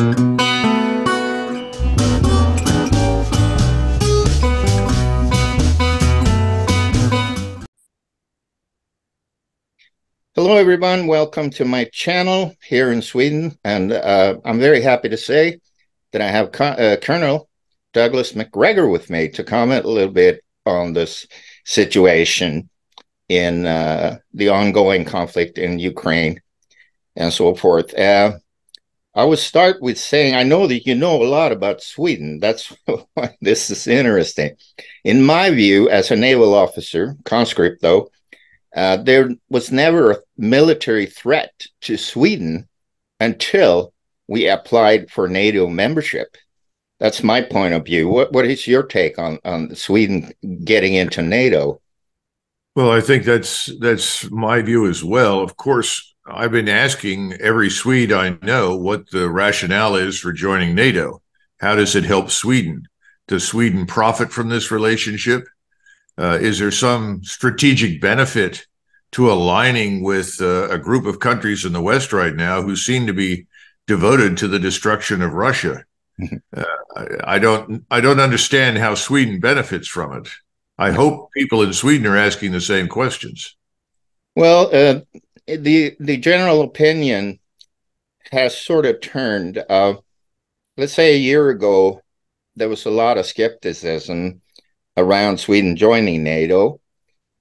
Hello, everyone. Welcome to my channel here in Sweden. And I'm very happy to say that I have Colonel Douglas McGregor with me to comment a little bit on this situation in the ongoing conflict in Ukraine and so forth. I would start with saying, I know that you know a lot about Sweden. That's why this is interesting. In my view, as a naval officer, conscript though, there was never a military threat to Sweden until we applied for NATO membership. That's my point of view. What is your take on Sweden getting into NATO? Well, I think that's my view as well. Of course, I've been asking every Swede I know what the rationale is for joining NATO. How does it help Sweden? Does Sweden profit from this relationship? Is there some strategic benefit to aligning with a group of countries in the West right now who seem to be devoted to the destruction of Russia? I don't understand how Sweden benefits from it. I hope people in Sweden are asking the same questions. Well, the general opinion has sort of turned. Let's say a year ago, there was a lot of skepticism around Sweden joining NATO.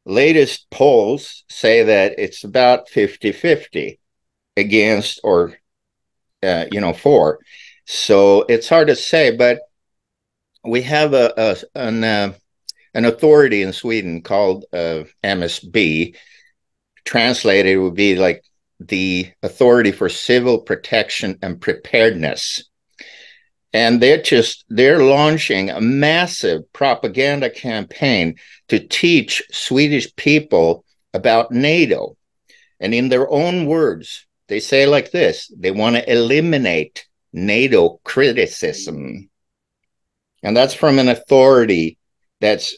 Latest polls say that it's about 50-50 against or, for. So it's hard to say, but we have an authority in Sweden called MSB. Translated would be like the Authority for Civil Protection and Preparedness. And they're launching a massive propaganda campaign to teach Swedish people about NATO. And in their own words, they say like this: they want to eliminate NATO criticism. And that's from an authority that's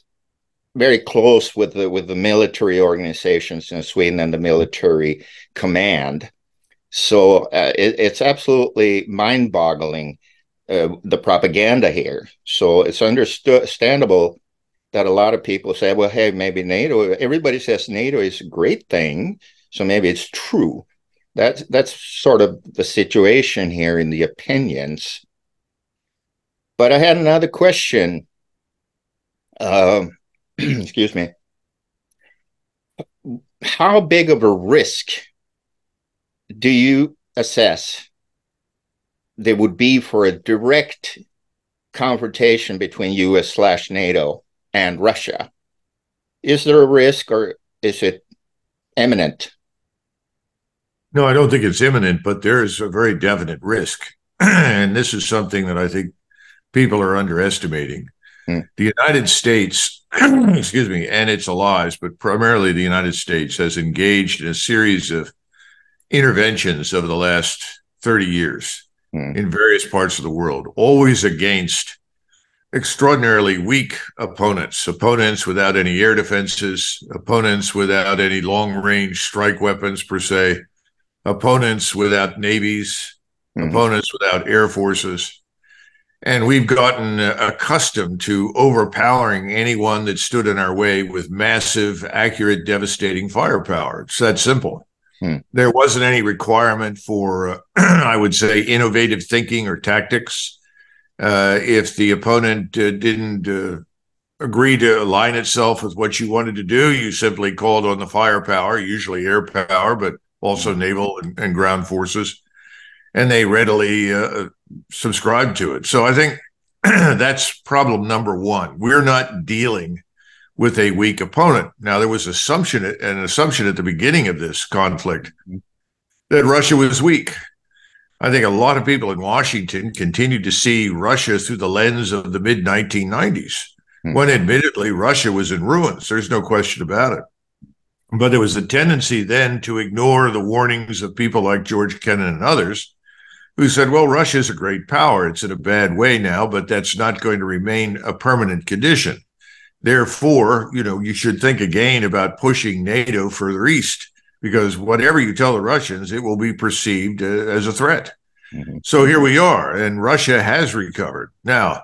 very close with the military organizations in Sweden and the military command. So it's absolutely mind-boggling, the propaganda here. So it's understandable that a lot of people say, well, hey, maybe NATO, everybody says NATO is a great thing, so maybe it's true. That's sort of the situation here in the opinions. But I had another question. Excuse me. How big of a risk do you assess there would be for a direct confrontation between US/NATO and Russia? Is there a risk, or is it imminent? No, I don't think it's imminent, but there is a very definite risk. And this is something that I think people are underestimating. The United States, excuse me, and its allies, but primarily the United States, has engaged in a series of interventions over the last 30 years in various parts of the world, always against extraordinarily weak opponents without any air defenses, opponents without any long-range strike weapons per se, opponents without navies, opponents without air forces. And we've gotten accustomed to overpowering anyone that stood in our way with massive, accurate, devastating firepower. It's that simple. There wasn't any requirement for, I would say, innovative thinking or tactics. If the opponent didn't agree to align itself with what you wanted to do, you simply called on the firepower, usually air power, but also naval and ground forces. And they readily subscribe to it. So I think that's problem number one. We're not dealing with a weak opponent. Now, there was an assumption at the beginning of this conflict that Russia was weak. I think a lot of people in Washington continued to see Russia through the lens of the mid-1990s, when admittedly Russia was in ruins. There's no question about it. But there was a tendency then to ignore the warnings of people like George Kennan and others, who said, well, Russia is a great power. It's in a bad way now, but that's not going to remain a permanent condition. Therefore, you should think again about pushing NATO further east, because whatever you tell the Russians, it will be perceived as a threat. Mm-hmm. So here we are, and Russia has recovered. Now,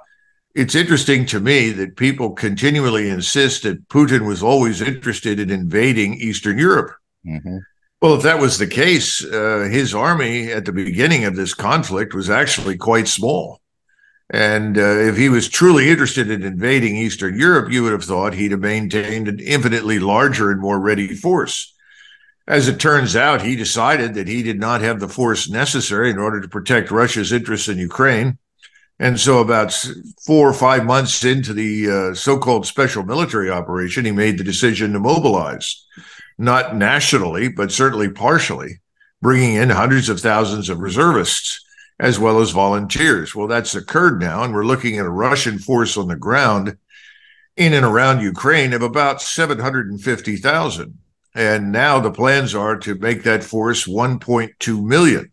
it's interesting to me that people continually insist that Putin was always interested in invading Eastern Europe. Mm-hmm. Well, if that was the case, his army at the beginning of this conflict was actually quite small. And if he was truly interested in invading Eastern Europe, you would have thought he'd have maintained an infinitely larger and more ready force. As it turns out, he decided that he did not have the force necessary in order to protect Russia's interests in Ukraine. And so, about 4 or 5 months into the so-called special military operation, he made the decision to mobilize, not nationally, but certainly partially, bringing in hundreds of thousands of reservists as well as volunteers. Well, that's occurred now, and we're looking at a Russian force on the ground in and around Ukraine of about 750,000. And now the plans are to make that force 1.2 million.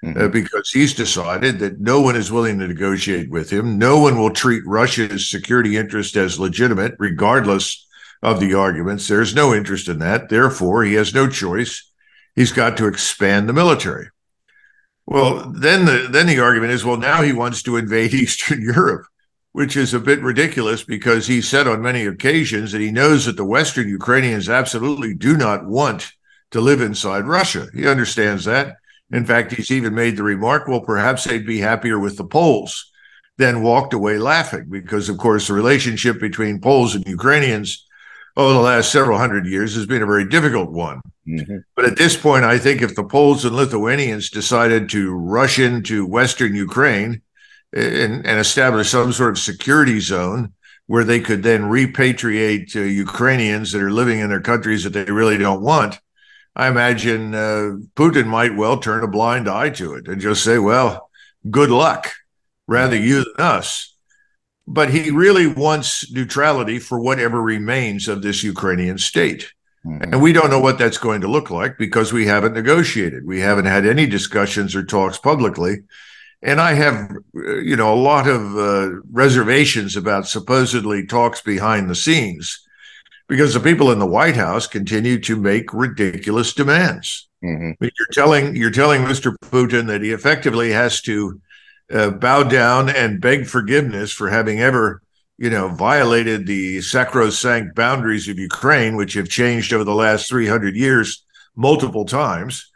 Because he's decided that no one is willing to negotiate with him. No one will treat Russia's security interest as legitimate, regardless of the arguments. There's no interest in that. Therefore, he has no choice. He's got to expand the military. Well, then the argument is, well, now he wants to invade Eastern Europe, which is a bit ridiculous because he said on many occasions that he knows that the Western Ukrainians absolutely do not want to live inside Russia. He understands that. In fact, he's even made the remark, well, perhaps they'd be happier with the Poles, then walked away laughing because, of course, the relationship between Poles and Ukrainians over the last several hundred years has been a very difficult one. Mm-hmm. But at this point, I think if the Poles and Lithuanians decided to rush into Western Ukraine and establish some sort of security zone where they could then repatriate Ukrainians that are living in their countries that they really don't want, I imagine Putin might well turn a blind eye to it and just say, well, good luck, rather you than us. But he really wants neutrality for whatever remains of this Ukrainian state. Mm-hmm. And we don't know what that's going to look like because we haven't negotiated. We haven't had any discussions or talks publicly. And I have, a lot of reservations about supposedly talks behind the scenes, because the people in the White House continue to make ridiculous demands. Mm-hmm. You're telling Mr. Putin that he effectively has to bow down and beg forgiveness for having ever, violated the sacrosanct boundaries of Ukraine, which have changed over the last 300 years multiple times.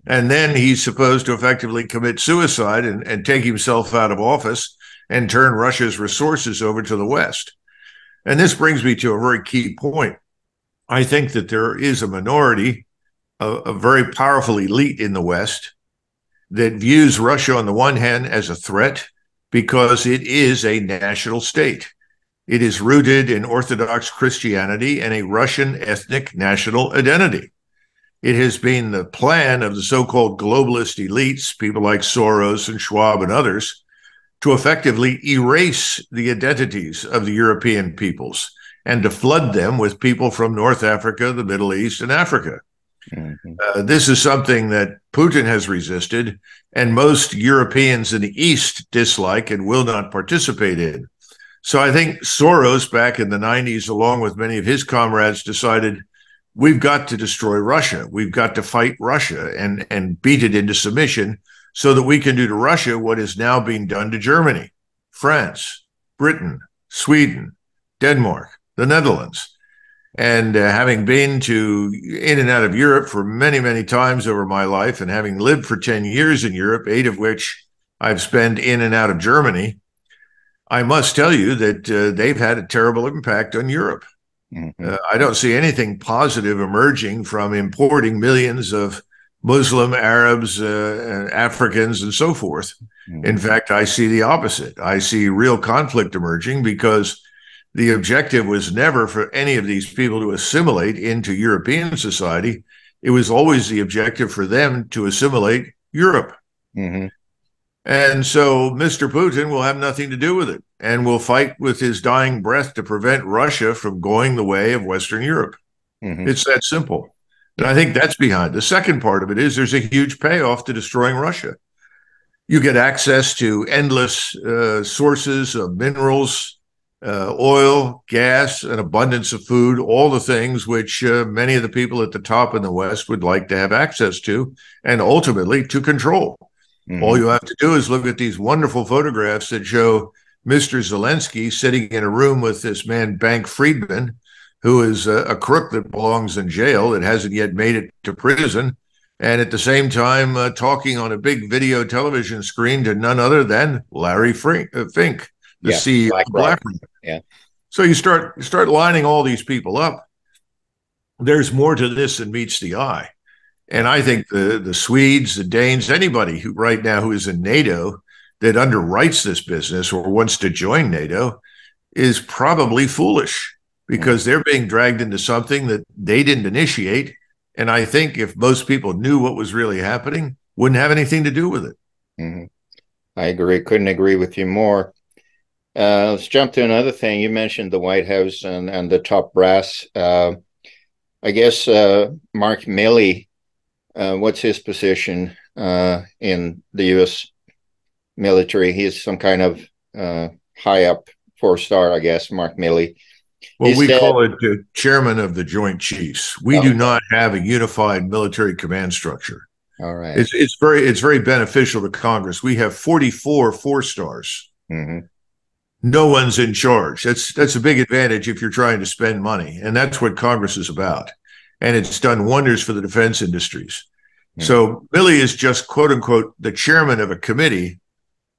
And then he's supposed to effectively commit suicide and take himself out of office and turn Russia's resources over to the West. And this brings me to a very key point. I think that there is a minority, a very powerful elite in the West that views Russia on the one hand as a threat because it is a national state. It is rooted in Orthodox Christianity and a Russian ethnic national identity. It has been the plan of the so-called globalist elites, people like Soros and Schwab and others, to effectively erase the identities of the European peoples and to flood them with people from North Africa, the Middle East, and Africa. Mm-hmm. This is something that Putin has resisted, and most Europeans in the East dislike and will not participate in. So I think Soros back in the 90s, along with many of his comrades, decided we've got to destroy Russia. We've got to fight Russia and beat it into submission so that we can do to Russia what is now being done to Germany, France, Britain, Sweden, Denmark, the Netherlands. And having been in and out of Europe for many, many times over my life, and having lived for 10 years in Europe, 8 of which I've spent in and out of Germany, I must tell you that they've had a terrible impact on Europe. Mm-hmm. I don't see anything positive emerging from importing millions of Muslim, Arabs, Africans, and so forth. Mm-hmm. In fact, I see the opposite. I see real conflict emerging because the objective was never for any of these people to assimilate into European society. It was always the objective for them to assimilate Europe. Mm-hmm. And so Mr. Putin will have nothing to do with it and will fight with his dying breath to prevent Russia from going the way of Western Europe. Mm-hmm. It's that simple. And I think that's behind. The second part of it is there's a huge payoff to destroying Russia. You get access to endless sources of minerals, oil, gas, an abundance of food, all the things which many of the people at the top in the West would like to have access to and ultimately to control. All you have to do is look at these wonderful photographs that show Mr. Zelensky sitting in a room with this man, Bank Friedman, who is a crook that belongs in jail that hasn't yet made it to prison. And at the same time, talking on a big video television screen to none other than Larry Fink, the CEO of BlackRock. Yeah. So you start lining all these people up. There's more to this than meets the eye. And I think the Swedes, the Danes, anybody who right now who is in NATO that underwrites this business or wants to join NATO is probably foolish because they're being dragged into something that they didn't initiate. And I think if most people knew what was really happening, wouldn't have anything to do with it. Mm-hmm. I agree. Couldn't agree with you more. Let's jump to another thing. You mentioned the White House and the top brass. I guess Mark Milley, what's his position in the U.S. military? He's some kind of high up 4-star, I guess, Mark Milley. Well, we call it the chairman of the Joint Chiefs. We do not have a unified military command structure. All right. It's very beneficial to Congress. We have 44 4-stars. Mm-hmm. No one's in charge. That's a big advantage if you're trying to spend money. And that's what Congress is about. And it's done wonders for the defense industries. Mm-hmm. So Milley is just, quote unquote, the chairman of a committee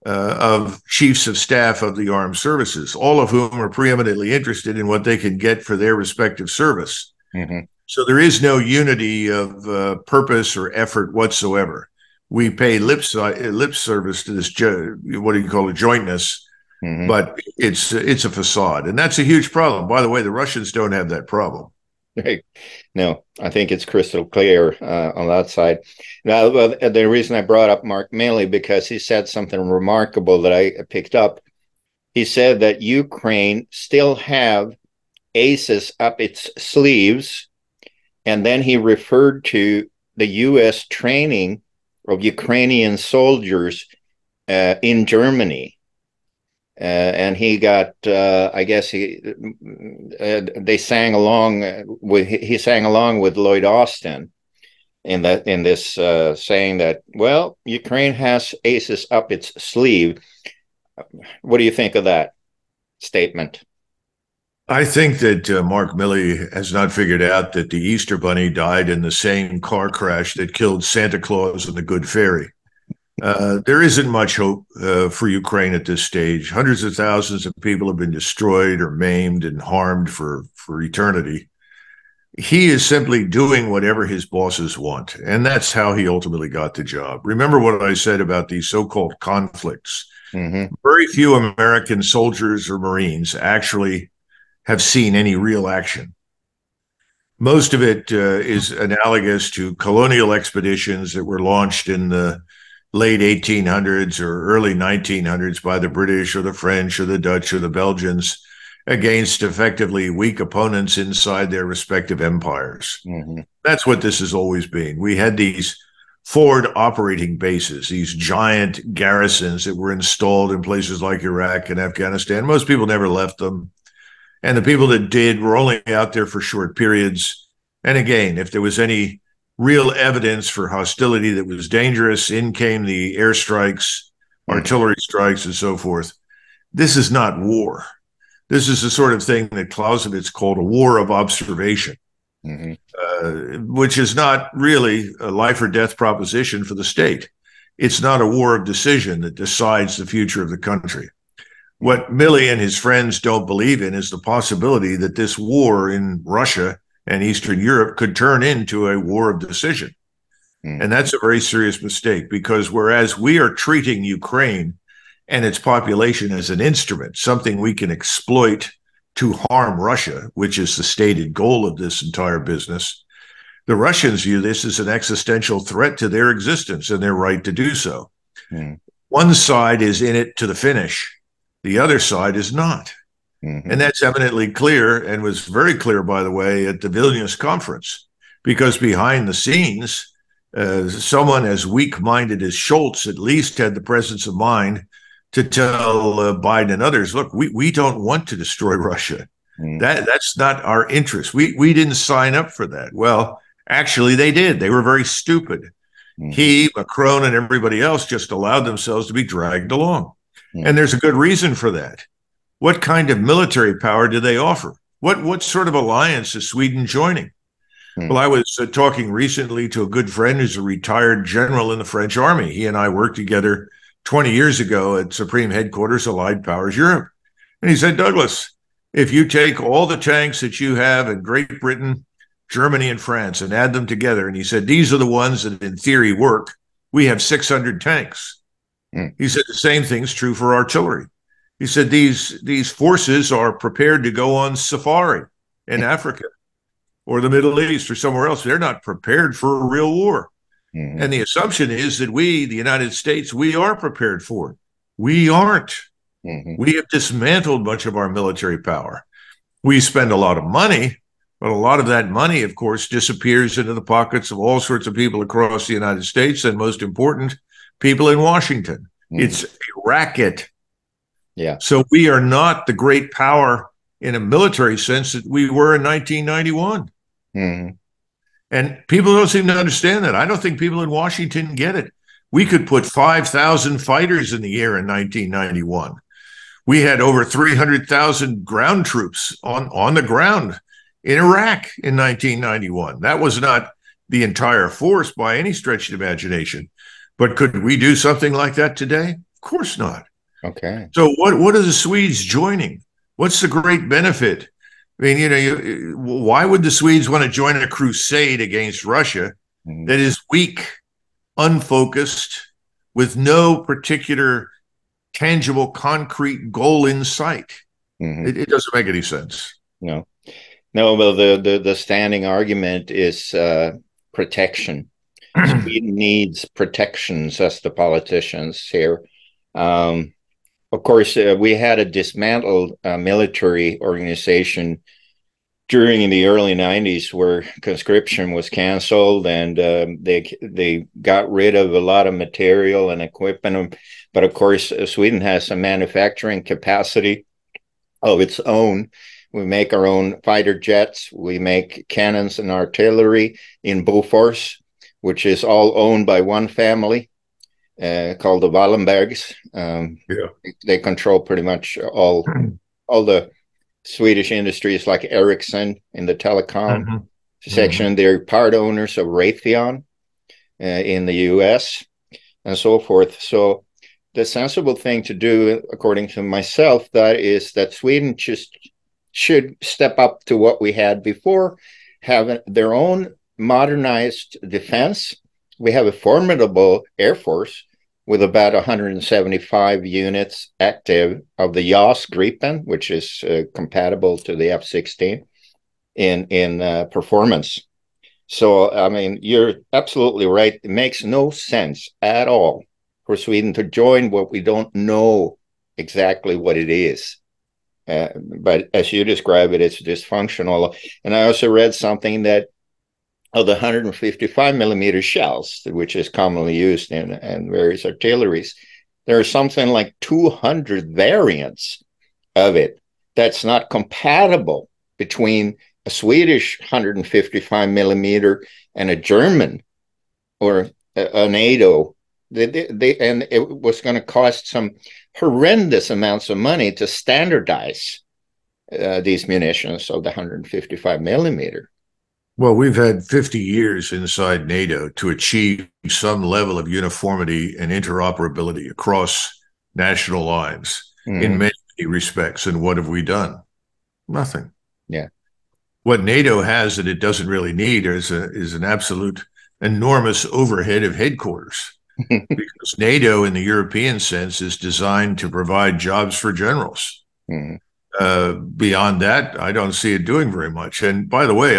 of chiefs of staff of the armed services, all of whom are preeminently interested in what they can get for their respective service. Mm-hmm. So there is no unity of purpose or effort whatsoever. We pay lip service to this, what do you call it, jointness, mm-hmm. but it's a facade. And that's a huge problem. By the way, the Russians don't have that problem. Right. No, I think it's crystal clear on that side. Now, the reason I brought up Mark Milley, because he said something remarkable that I picked up. He said that Ukraine still have aces up its sleeves, and then he referred to the U.S. training of Ukrainian soldiers in Germany. And he got, I guess they sang along with, he sang along with Lloyd Austin in this saying that, well, Ukraine has aces up its sleeve. What do you think of that statement? I think that Mark Milley has not figured out that the Easter Bunny died in the same car crash that killed Santa Claus and the Good Fairy. There isn't much hope for Ukraine at this stage. Hundreds of thousands of people have been destroyed or maimed and harmed for eternity. He is simply doing whatever his bosses want, and that's how he ultimately got the job. Remember what I said about these so-called conflicts. Mm-hmm. Very few American soldiers or Marines actually have seen any real action. Most of it is analogous to colonial expeditions that were launched in the late 1800s or early 1900s by the British or the French or the Dutch or the Belgians against effectively weak opponents inside their respective empires. Mm-hmm. That's what this has always been. We had these forward operating bases, these giant garrisons that were installed in places like Iraq and Afghanistan. Most people never left them. And the people that did were only out there for short periods. And again, if there was any real evidence for hostility that was dangerous, in came the airstrikes, artillery strikes, and so forth. This is not war. This is the sort of thing that Clausewitz called a war of observation, which is not really a life or death proposition for the state. It's not a war of decision that decides the future of the country. What Milley and his friends don't believe in is the possibility that this war in Russia and Eastern Europe could turn into a war of decision. And that's a very serious mistake, because whereas we are treating Ukraine and its population as an instrument, something we can exploit to harm Russia, which is the stated goal of this entire business, the Russians view this as an existential threat to their existence and their right to do so. One side is in it to the finish. The other side is not. And that's eminently clear, and was very clear, by the way, at the Vilnius conference, because behind the scenes, someone as weak-minded as Scholz at least had the presence of mind to tell Biden and others, look, we don't want to destroy Russia. That's not our interest. We didn't sign up for that. Well, actually, they did. They were very stupid. Mm-hmm. He, Macron, and everybody else just allowed themselves to be dragged along. Mm-hmm. And there's a good reason for that. What kind of military power do they offer? What sort of alliance is Sweden joining? Well, I was talking recently to a good friend who's a retired general in the French army. He and I worked together 20 years ago at Supreme Headquarters, Allied Powers Europe. And he said, Douglas, if you take all the tanks that you have in Great Britain, Germany, and France and add them together, and he said, these are the ones that in theory work, we have 600 tanks. He said the same thing's true for artillery. He said these forces are prepared to go on safari in Africa or the Middle East or somewhere else. They're not prepared for a real war. Mm-hmm. And the assumption is that we, the United States, we are prepared for it. We aren't. Mm-hmm. We have dismantled much of our military power. We spend a lot of money, but a lot of that money, of course, disappears into the pockets of all sorts of people across the United States, and most important, people in Washington. Mm-hmm. It's a racket. Yeah. So we are not the great power in a military sense that we were in 1991. Mm-hmm. And people don't seem to understand that. I don't think people in Washington get it. We could put 5,000 fighters in the air in 1991. We had over 300,000 ground troops on the ground in Iraq in 1991. That was not the entire force by any stretch of imagination. But could we do something like that today? Of course not. Okay. So what are the Swedes joining? What's the great benefit? I mean, why would the Swedes want to join a crusade against Russia that is weak, unfocused, with no particular tangible, concrete goal in sight? It doesn't make any sense. No. Well, the standing argument is protection. Sweden needs protection, says the politicians here. Of course, we had a dismantled military organization during the early 90s where conscription was canceled, and they got rid of a lot of material and equipment. But of course, Sweden has a manufacturing capacity of its own. We make our own fighter jets. We make cannons and artillery in Bofors, which is all owned by one family. Called the Wallenbergs. They control pretty much all the Swedish industries, like Ericsson in the telecom section. They're part owners of Raytheon in the US and so forth. So the sensible thing to do, according to myself, that is that Sweden just should step up to what we had before, have their own modernized defense. We have a formidable Air Force with about 175 units active of the JAS Gripen, which is compatible to the F-16 in performance. So, I mean, you're absolutely right. It makes no sense at all for Sweden to join what we don't know exactly what it is. But as you describe it, it's dysfunctional. And I also read something that of the 155 millimeter shells, which is commonly used in various artilleries, there are something like 200 variants of it that's not compatible between a Swedish 155 millimeter and a German or a NATO. And it was going to cost some horrendous amounts of money to standardize these munitions of the 155 millimeter. Well, we've had 50 years inside NATO to achieve some level of uniformity and interoperability across national lines in many respects. And what have we done? Nothing. Yeah. What NATO has that it doesn't really need is an absolute enormous overhead of headquarters. Because NATO, in the European sense, is designed to provide jobs for generals. Beyond that, I don't see it doing very much. And by the way,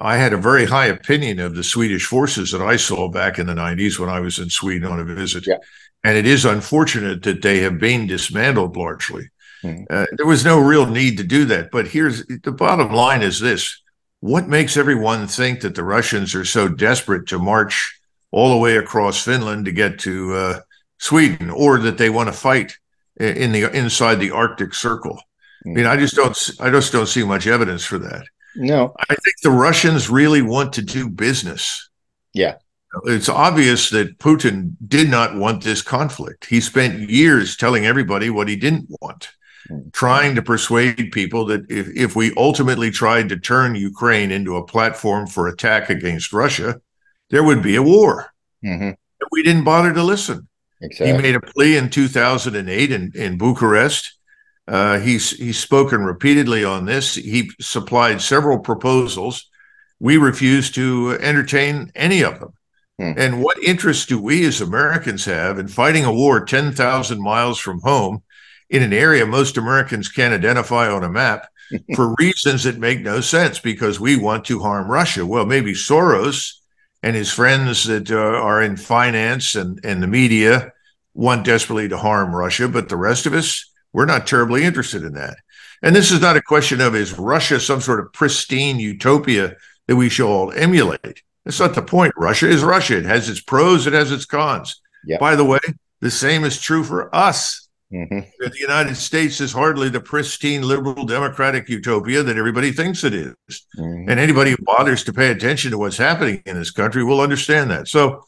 I had a very high opinion of the Swedish forces that I saw back in the 90s when I was in Sweden on a visit. Yeah. And it is unfortunate that they have been dismantled largely. There was no real need to do that. But here's the bottom line is this. What makes everyone think that the Russians are so desperate to march all the way across Finland to get to Sweden, or that they want to fight inside the Arctic Circle? I mean, I just don't see much evidence for that. No, I think the Russians really want to do business. Yeah. It's obvious that Putin did not want this conflict. He spent years telling everybody what he didn't want, trying to persuade people that if we ultimately tried to turn Ukraine into a platform for attack against Russia, there would be a war. Mm-hmm. We didn't bother to listen. Exactly. He made a plea in 2008 in Bucharest. He's spoken repeatedly on this. He supplied several proposals. We refused to entertain any of them. And what interest do we as Americans have in fighting a war 10,000 miles from home in an area most Americans can't identify on a map for reasons that make no sense because we want to harm Russia? Well, maybe Soros and his friends that are in finance and the media want desperately to harm Russia, but the rest of us, we're not terribly interested in that. And this is not a question of, is Russia some sort of pristine utopia that we should all emulate? That's not the point. Russia is Russia. It has its pros, it has its cons. Yep. By the way, the same is true for us. Mm-hmm. The United States is hardly the pristine liberal democratic utopia that everybody thinks it is. Mm-hmm. And anybody who bothers to pay attention to what's happening in this country will understand that. So,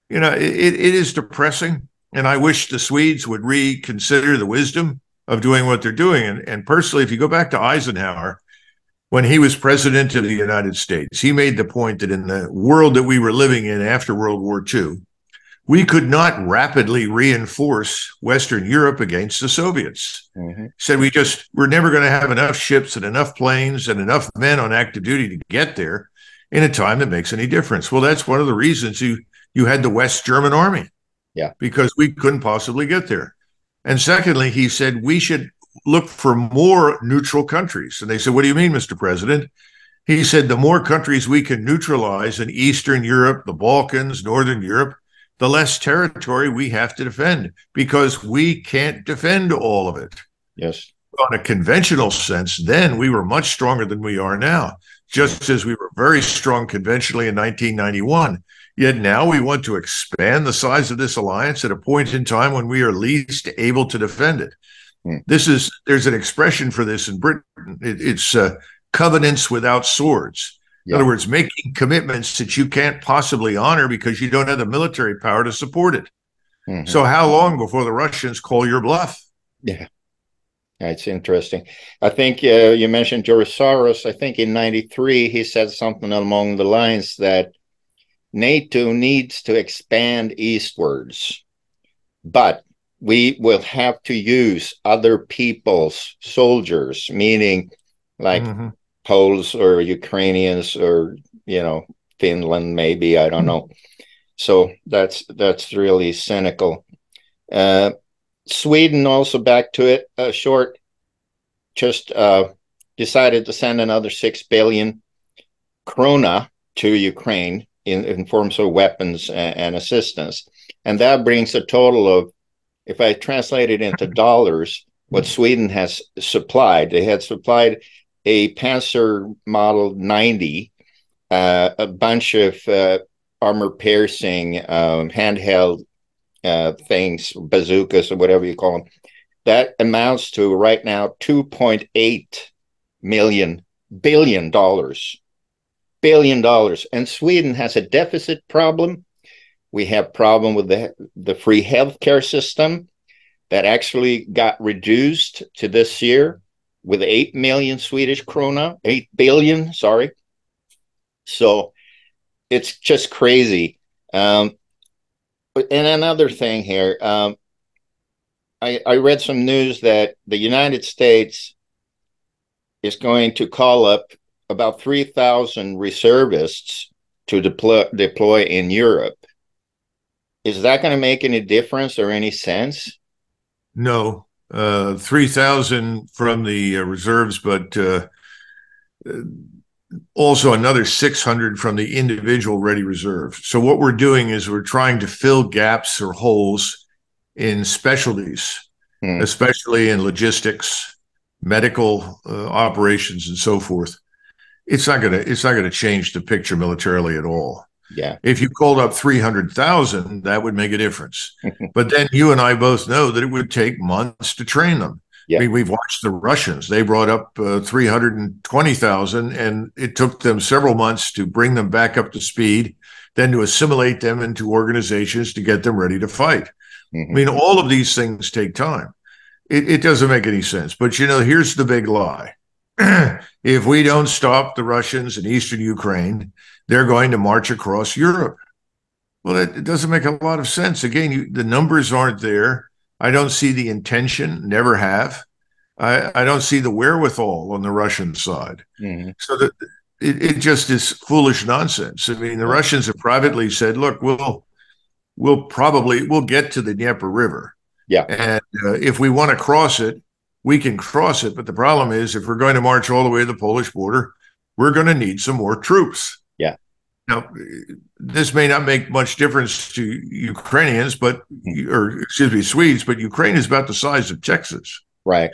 it is depressing. And I wish the Swedes would reconsider the wisdom of doing what they're doing. And personally, if you go back to Eisenhower, when he was president of the United States, he made the point that in the world that we were living in after World War II, we could not rapidly reinforce Western Europe against the Soviets. Mm-hmm. He said we're never going to have enough ships and enough planes and enough men on active duty to get there in a time that makes any difference. Well, that's one of the reasons you had the West German army. Yeah. Because we couldn't possibly get there. And secondly, he said we should look for more neutral countries. And they said, what do you mean, Mr. President? He said, the more countries we can neutralize in Eastern Europe, the Balkans, Northern Europe, the less territory we have to defend because we can't defend all of it. Yes. On a conventional sense, then we were much stronger than we are now, just as we were very strong conventionally in 1991. Yet now we want to expand the size of this alliance at a point in time when we are least able to defend it. There's an expression for this in Britain. It's covenants without swords. Yeah. In other words, making commitments that you can't possibly honor because you don't have the military power to support it. Mm-hmm. So how long before the Russians call your bluff? Yeah, it's interesting. I think you mentioned George Soros. I think in '93 he said something along the lines that NATO needs to expand eastwards, but we will have to use other people's soldiers, meaning like Poles or Ukrainians or, Finland, maybe, I don't know. So that's really cynical. Sweden also, back to it, short, just decided to send another 6 billion krona to Ukraine in forms of weapons and assistance. And that brings a total of, if I translate it into dollars, what Sweden has supplied. They had supplied a Panzer Model 90, a bunch of armor-piercing handheld things, bazookas or whatever you call them. That amounts to right now $2.8 billion. And Sweden has a deficit problem. We have problem with the free healthcare system that actually got reduced to this year with 8 million Swedish krona, 8 billion, sorry. So it's just crazy. And another thing here, I read some news that the United States is going to call up about 3,000 reservists to deploy in Europe. Is that going to make any difference or any sense? No. 3,000 from the reserves, but also another 600 from the individual ready reserve. So what we're doing is we're trying to fill gaps or holes in specialties, especially in logistics, medical operations, and so forth. It's not going to change the picture militarily at all. Yeah. If you called up 300,000, that would make a difference. But then you and I both know that it would take months to train them. Yeah. I mean, we've watched the Russians. They brought up 320,000, and it took them several months to bring them back up to speed, then to assimilate them into organizations to get them ready to fight. I mean, all of these things take time. It doesn't make any sense. But, here's the big lie. If we don't stop the Russians in eastern Ukraine, they're going to march across Europe. Well, it doesn't make a lot of sense. Again, the numbers aren't there. I don't see the intention, never have. I don't see the wherewithal on the Russian side. So that it just is foolish nonsense. I mean, the Russians have privately said, look, we'll get to the Dnieper River. Yeah. And if we want to cross it, we can cross it. But the problem is, if we're going to march all the way to the Polish border, we're going to need some more troops. Yeah. Now, this may not make much difference to Ukrainians, Swedes, but Ukraine is about the size of Texas. Right.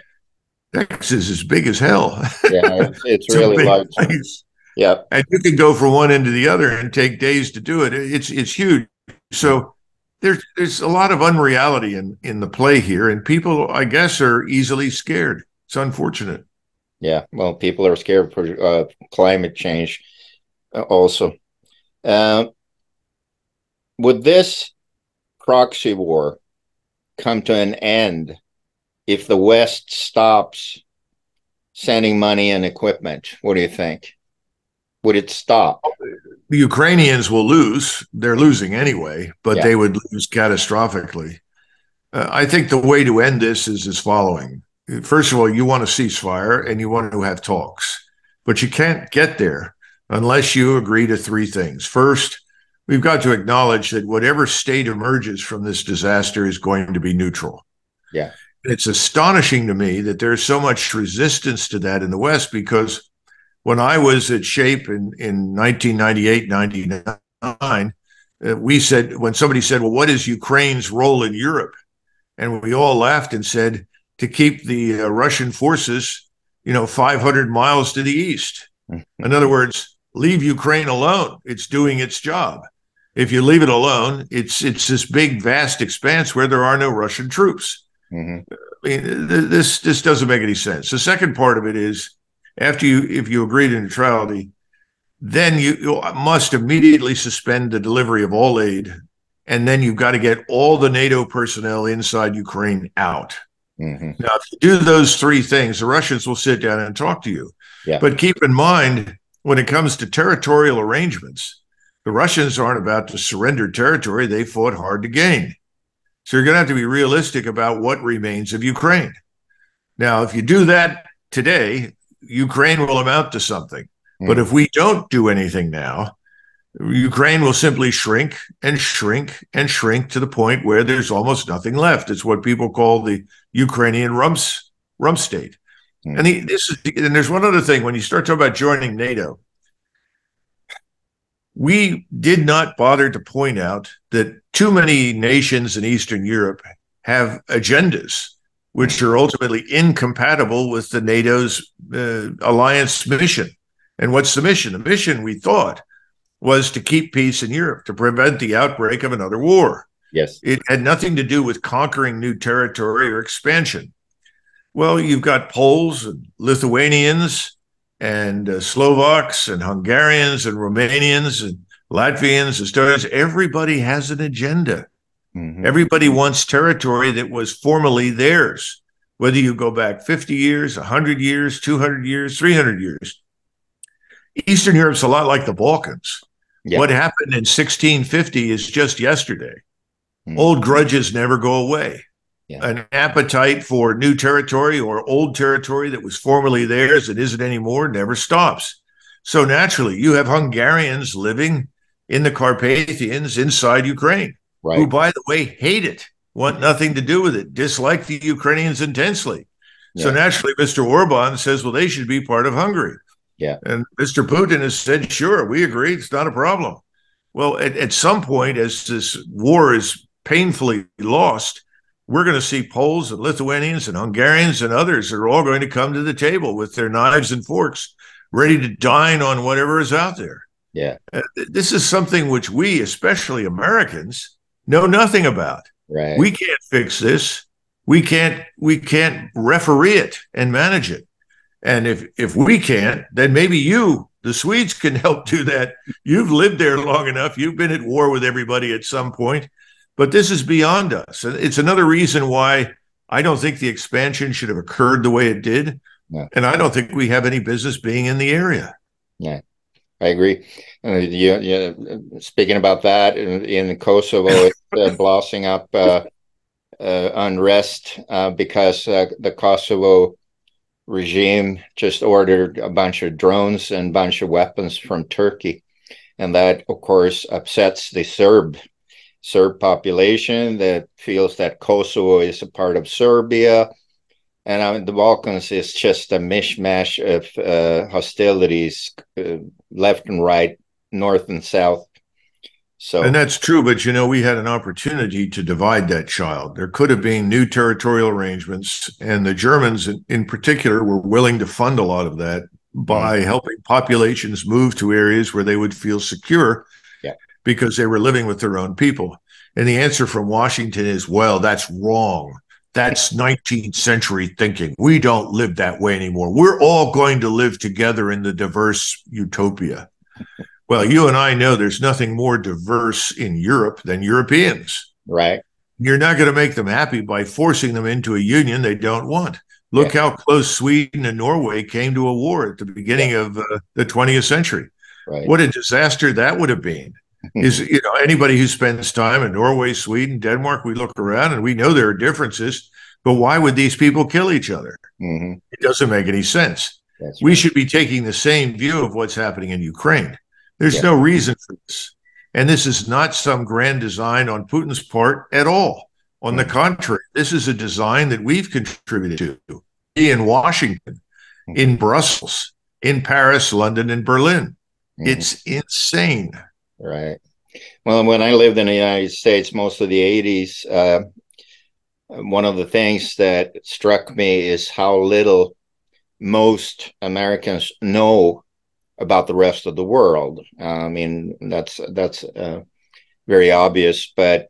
Texas is big as hell. Yeah, it's really large. Place. Yeah. And you can go from one end to the other and take days to do it. It's huge. So there's a lot of unreality in the play here, and people, I guess, are easily scared. It's unfortunate. Yeah, well, people are scared for climate change also. Would this proxy war come to an end if the West stops sending money and equipment? What do you think? Would it stop? The Ukrainians will lose. They're losing anyway, but they would lose catastrophically. I think the way to end this is as following. First of all, you want a ceasefire and you want to have talks, but you can't get there unless you agree to three things. First, we've got to acknowledge that whatever state emerges from this disaster is going to be neutral. Yeah. It's astonishing to me that there's so much resistance to that in the West, because when I was at SHAPE in 1998, 99, we said, when somebody said, well, what is Ukraine's role in Europe? And we all laughed and said, to keep the Russian forces, 500 miles to the east. In other words, leave Ukraine alone. It's doing its job. If you leave it alone, it's this big, vast expanse where there are no Russian troops. I mean, this doesn't make any sense. The second part of it is, if you agree to neutrality, then you must immediately suspend the delivery of all aid, and then you've got to get all the NATO personnel inside Ukraine out. Now, if you do those three things, the Russians will sit down and talk to you. Yeah. But keep in mind, when it comes to territorial arrangements, the Russians aren't about to surrender territory they fought hard to gain. So you're going to have to be realistic about what remains of Ukraine. Now, if you do that today, Ukraine will amount to something. But if we don't do anything now, Ukraine will simply shrink and shrink and shrink to the point where there's almost nothing left. It's what people call the Ukrainian rump state. And there's one other thing. When you start talking about joining NATO, we did not bother to point out that too many nations in Eastern Europe have agendas which are ultimately incompatible with the NATO's alliance mission. And what's the mission? The mission, we thought, was to keep peace in Europe, to prevent the outbreak of another war. Yes. It had nothing to do with conquering new territory or expansion. Well, you've got Poles and Lithuanians and Slovaks and Hungarians and Romanians and Latvians and Estonians. Everybody has an agenda. Everybody wants territory that was formerly theirs, whether you go back 50 years, 100 years, 200 years, 300 years. Eastern Europe's a lot like the Balkans. Yeah. What happened in 1650 is just yesterday. Old grudges never go away. Yeah. An appetite for new territory or old territory that was formerly theirs and isn't anymore never stops. So naturally, you have Hungarians living in the Carpathians inside Ukraine, who, by the way, hate it, want nothing to do with it, dislike the Ukrainians intensely. Yeah. So naturally, Mr. Orban says, well, they should be part of Hungary. Yeah. And Mr. Putin has said, sure, we agree. It's not a problem. Well, at some point, as this war is painfully lost, we're going to see Poles and Lithuanians and Hungarians and others that are all going to come to the table with their knives and forks, ready to dine on whatever is out there. Yeah. This is something which we, especially Americans, know nothing about. Right. We can't fix this. We can't referee it and manage it. And if we can't, then maybe you, The Swedes can help do that. You've lived there long enough. You've been at war with everybody at some point. But this is beyond us. It's another reason why I don't think the expansion should have occurred the way it did. Yeah. And I don't think we have any business being in the area. Yeah, I agree. Speaking about that, in Kosovo, it's blossoming up unrest because the Kosovo regime just ordered a bunch of drones and a bunch of weapons from Turkey. And that, of course, upsets the Serb population that feels that Kosovo is a part of Serbia. And the Balkans is just a mishmash of hostilities, left and right, north and south. So, and that's true, but we had an opportunity to divide that child. There could have been new territorial arrangements, and the Germans in particular were willing to fund a lot of that by helping populations move to areas where they would feel secure because they were living with their own people. And the answer from Washington is, well, that's wrong. That's 19th century thinking. We don't live that way anymore. We're all going to live together in the diverse utopia. Well, you and I know there's nothing more diverse in Europe than Europeans. Right. You're not going to make them happy by forcing them into a union they don't want. Look how close Sweden and Norway came to a war at the beginning of the 20th century. Right. What a disaster that would have been. Is anybody who spends time in Norway, Sweden, Denmark, we look around and we know there are differences, but why would these people kill each other? It doesn't make any sense. We should be taking the same view of what's happening in Ukraine. There's no reason for this. And this is not some grand design on Putin's part at all. On the contrary, this is a design that we've contributed to in Washington, in Brussels, in Paris, London, and Berlin. It's insane. Right. Well, when I lived in the United States, most of the 80s, one of the things that struck me is how little most Americans know about the rest of the world. I mean, that's very obvious, but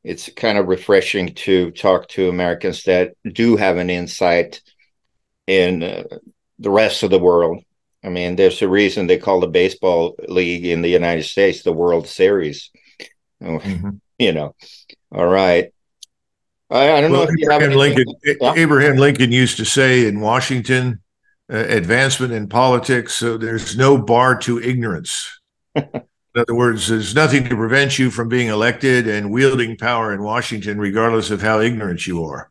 it's kind of refreshing to talk to Americans that do have an insight in the rest of the world. I mean, there's a reason they call the baseball league in the United States the World Series. All right. I don't know if you have Abraham Lincoln used to say in Washington, advancement in politics, so there's no bar to ignorance. In other words, there's nothing to prevent you from being elected and wielding power in Washington, regardless of how ignorant you are.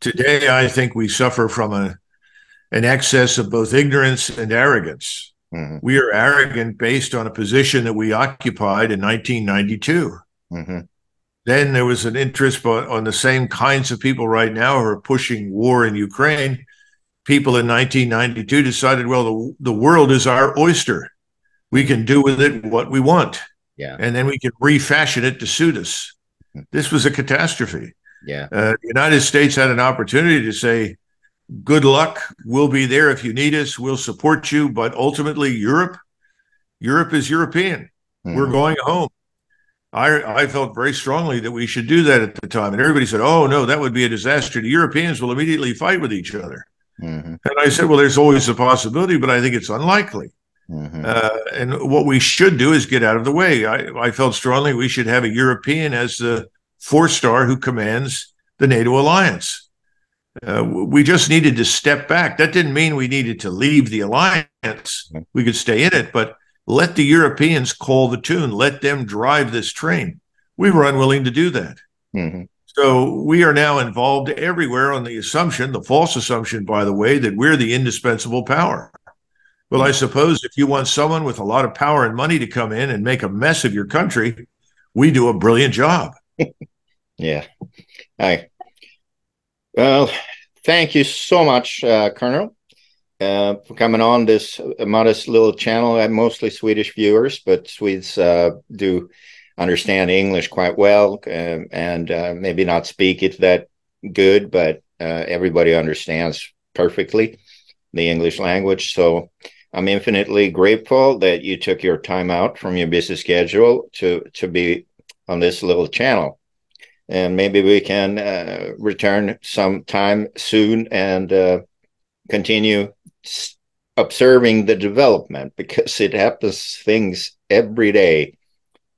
Today, I think we suffer from an excess of both ignorance and arrogance. We are arrogant based on a position that we occupied in 1992. Then there was an interest on the same kinds of people right now who are pushing war in Ukraine. People in 1992 decided, well, the world is our oyster. We can do with it what we want. And then we can refashion it to suit us. This was a catastrophe. The United States had an opportunity to say, good luck. We'll be there if you need us. We'll support you. But ultimately, Europe is European. We're going home. I felt very strongly that we should do that at the time. And everybody said, oh, no, that would be a disaster. The Europeans will immediately fight with each other. And I said, well, there's always a possibility, but I think it's unlikely. And what we should do is get out of the way. I felt strongly we should have a European as the four-star who commands the NATO alliance. We just needed to step back. That didn't mean we needed to leave the alliance. We could stay in it, but let the Europeans call the tune. Let them drive this train. We were unwilling to do that. So we are now involved everywhere on the assumption, the false assumption, by the way, that we're the indispensable power. Well, I suppose if you want someone with a lot of power and money to come in and make a mess of your country, we do a brilliant job. Well, thank you so much, Colonel, for coming on this modest little channel. I have mostly Swedish viewers, but Swedes do understand English quite well, and maybe not speak it that good, but everybody understands perfectly the English language. So I'm infinitely grateful that you took your time out from your busy schedule to be on this little channel. And maybe we can return sometime soon and continue observing the development, because it happens things every day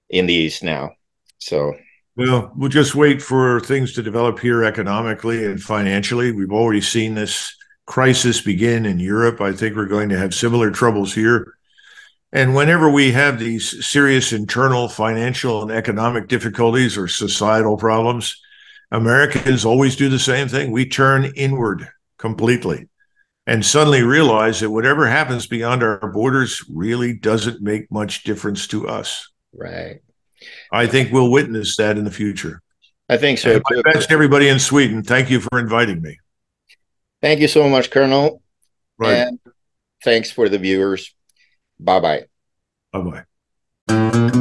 in the East now. So, well, we'll just wait for things to develop here economically and financially. We've already seen this crisis begin in Europe. I think we're going to have similar troubles here. And whenever we have these serious internal financial and economic difficulties or societal problems, Americans always do the same thing. We turn inward completely and suddenly realize that whatever happens beyond our borders really doesn't make much difference to us. right. I think we'll witness that in the future. I think so And too. my best to everybody in Sweden. Thank you for inviting me. Thank you so much, Colonel. Right. And thanks for the viewers. Bye bye. Bye bye.